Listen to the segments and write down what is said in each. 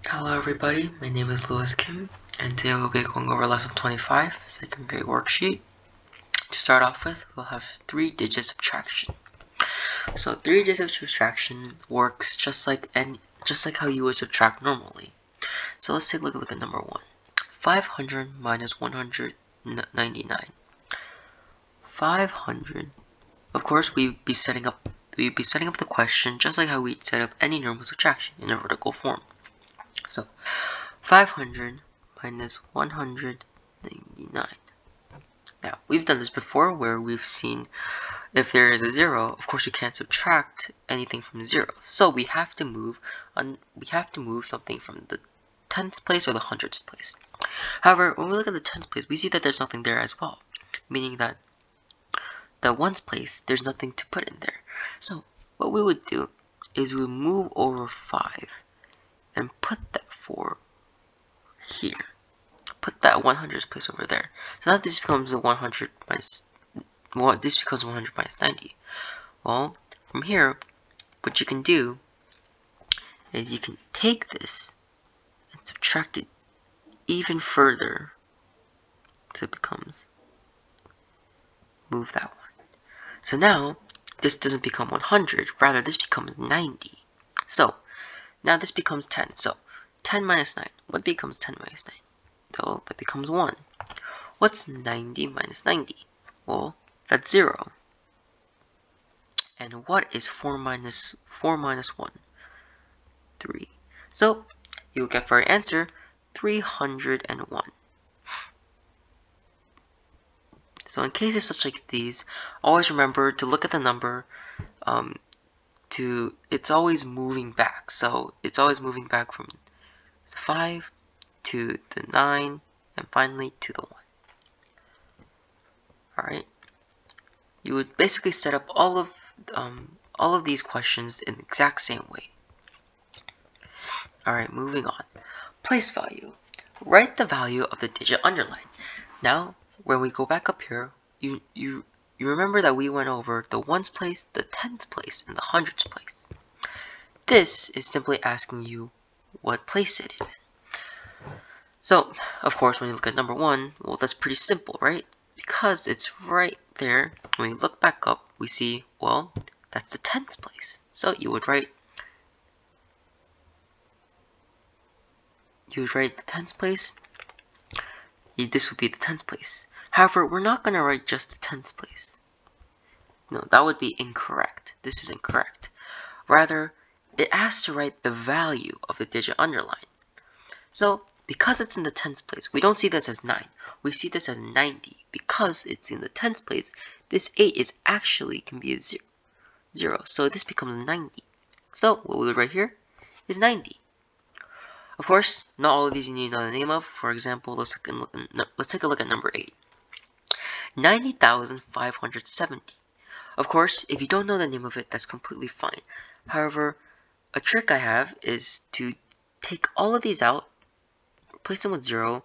Hello everybody, my name is Lewis Kim, and today we'll be going over lesson 25, second grade worksheet. To start off with, we'll have 3-digit subtraction. So 3-digit subtraction works just like how you would subtract normally. So let's take a look at number 1. 500 minus 199. 500. Of course, we'd be setting up the question just like how we'd set up any normal subtraction in a vertical form. So 500 minus 199. Now, we've done this before where we've seen if there is a 0, of course you can't subtract anything from 0. So we have to move something from the tens place or the hundreds place. However, when we look at the tens place, we see that there's nothing there as well, meaning that the ones place, there's nothing to put in there. So what we would do is we would move over 5 and put that 4 here. Put that 100th place over there. So now this becomes 100 minus 90. Well, from here, what you can do is you can take this and subtract it even further. So it becomes, move that one. So now this doesn't become 100, rather this becomes 90. So now this becomes 10. So 10 minus 9. What becomes 10 minus 9? So that becomes 1. What's 90 minus 90? Well, that's 0. And what is 4 minus 1? 3. So you will get for our answer 301. So in cases such like these, always remember to look at the number. It's always moving back. So it's always moving back from the 5 to the 9 and finally to the 1. Alright. You would basically set up all of these questions in the exact same way. Alright, moving on. Place value. Write the value of the digit underline. Now, when we go back up here, you remember that we went over the ones place, the tens place, and the hundreds place. This is simply asking you what place it is in. So, of course, when you look at number 1, well, that's pretty simple, right? Because it's right there. When we look back up, we see, well, that's the tens place. So you would write the tens place. This would be the tens place. However, we're not going to write just the tens place. No, that would be incorrect. This is incorrect. Rather, it asks to write the value of the digit underline. So, because it's in the tens place, we don't see this as 9. We see this as 90. Because it's in the tens place, this 8 can be a 0. So this becomes 90. So what we would write here is 90. Of course, not all of these you need to know the name of. For example, let's take a look at number 8. 90,570. Of course, if you don't know the name of it, that's completely fine. However, a trick I have is to take all of these out, replace them with 0,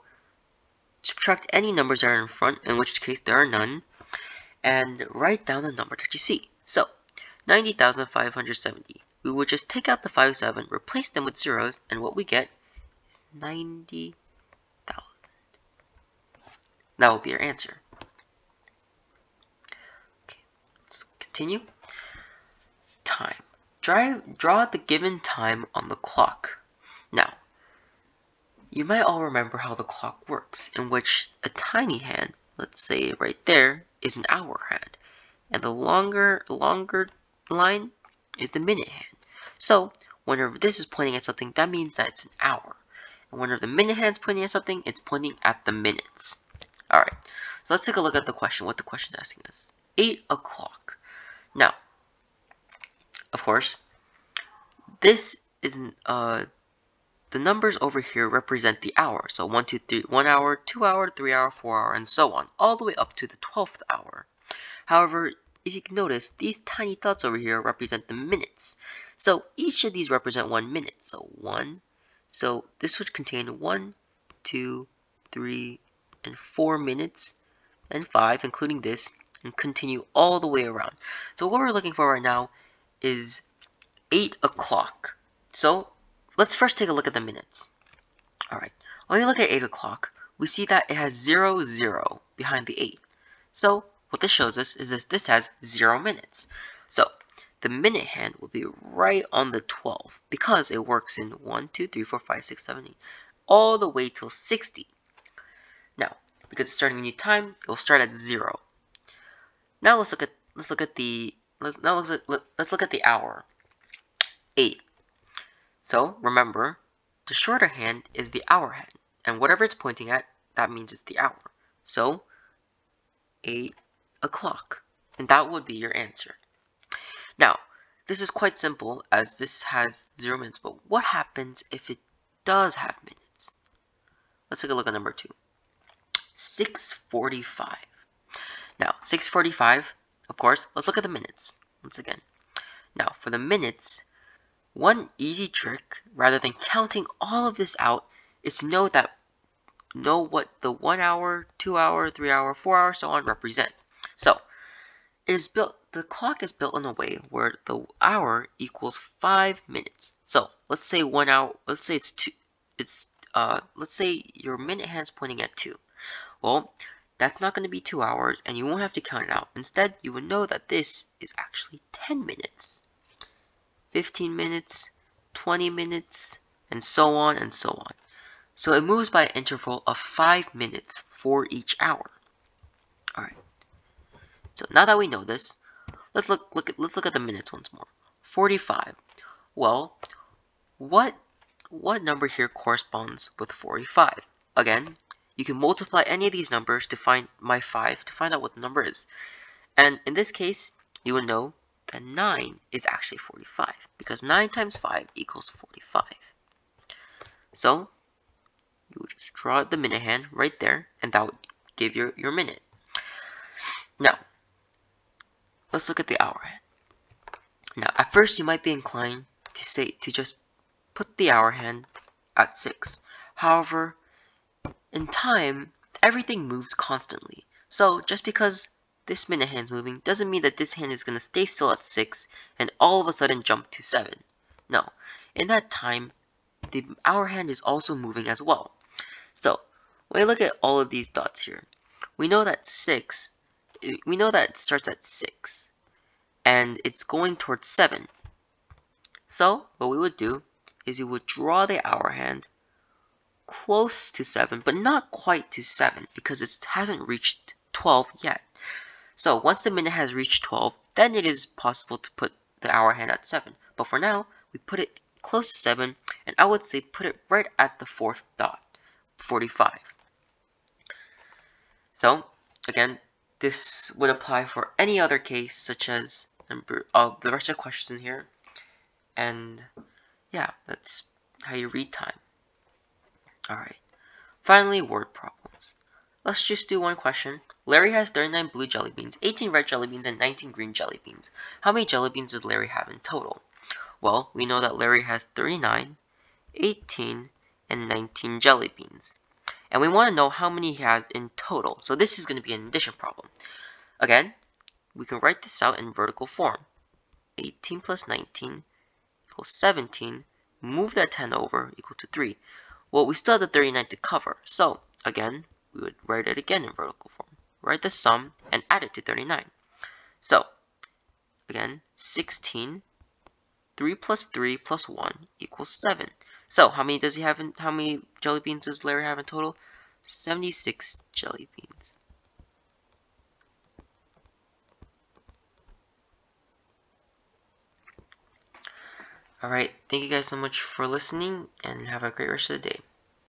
subtract any numbers that are in front, in which case there are none, and write down the number that you see. So, 90,570. We would just take out the 57, replace them with zeros, and what we get is 90,000. That will be our answer. Okay, let's continue. Time. Draw the given time on the clock. Now, you might all remember how the clock works, in which a tiny hand, let's say right there, is an hour hand, and the longer line is the minute hand. So, whenever this is pointing at something, that means that it's an hour. And whenever the minute hand's pointing at something, it's pointing at the minutes. Alright, so let's take a look at the question, what the question is asking us. 8 o'clock. Now, of course, this is the numbers over here represent the hour. So 1, 2, 3, 1 hour, 2 hour, 3 hour, 4 hour, and so on, all the way up to the 12th hour. However, if you can notice, these tiny dots over here represent the minutes. So each of these represent 1 minute. So 1. So this would contain 1, 2, 3, and 4 minutes, and 5, including this, and continue all the way around. So what we're looking for right now is 8 o'clock. So let's first take a look at the minutes. Alright, when we look at 8 o'clock, we see that it has 0, 0 behind the 8. So, what this shows us is this has 0 minutes. So, the minute hand will be right on the 12 because it works in 1, 2, 3, 4, 5, 6, 7, 8, all the way till 60. Now, because it's starting a new time, it will start at 0. Now let's look at the hour. 8. So remember, the shorter hand is the hour hand, and whatever it's pointing at, that means it's the hour. So 8 o'clock, and that would be your answer. Now, this is quite simple as this has 0 minutes, but what happens if it does have minutes? Let's take a look at number 2. 6:45. Now, 6:45, of course, let's look at the minutes once again. Now, for the minutes, one easy trick, rather than counting all of this out, is to know what the 1 hour, 2 hour, 3 hour, 4 hour, so on represent. So, the clock is built in a way where the hour equals 5 minutes. So, let's say 1 hour, let's say let's say your minute hand's pointing at 2. Well, that's not going to be 2 hours, and you won't have to count it out. Instead, you would know that this is actually 10 minutes, 15 minutes, 20 minutes, and so on and so on. So it moves by an interval of 5 minutes for each hour. Alright. So now that we know this, let's look at the minutes once more. 45. Well, what number here corresponds with 45? Again, you can multiply any of these numbers to find my 5 to find out what the number is. And in this case, you will know that 9 is actually 45 because 9 times 5 equals 45. So you would just draw the minute hand right there, and that would give your minute. Now, let's look at the hour hand. Now, at first you might be inclined to just put the hour hand at 6. However, in time, everything moves constantly. So just because this minute hand's moving doesn't mean that this hand is going to stay still at 6 and all of a sudden jump to 7. No, in that time, the hour hand is also moving as well. So when we look at all of these dots here, we know that it starts at 6 and it's going towards 7. So what we would do is we would draw the hour hand close to 7, but not quite to 7 because it hasn't reached 12 yet. So once the minute has reached 12, then it is possible to put the hour hand at 7. But for now, we put it close to 7, and I would say put it right at the 4th dot, 45. So again, this would apply for any other case, such as the rest of the questions in here. And yeah, that's how you read time. Alright, finally, word problems. Let's just do one question. Larry has 39 blue jelly beans, 18 red jelly beans, and 19 green jelly beans. How many jelly beans does Larry have in total? Well, we know that Larry has 39, 18, and 19 jelly beans. And we want to know how many he has in total. So this is going to be an addition problem. Again, we can write this out in vertical form. 18 plus 19 equals 17. Move that 10 over, equal to 3. Well, we still have the 39 to cover. So, again, we would write it again in vertical form. Write the sum and add it to 39. So, again, 16, 3 plus 3 plus 1 equals 7. So, how many jelly beans does Larry have in total? 76 jelly beans. Alright, thank you guys so much for listening, and have a great rest of the day.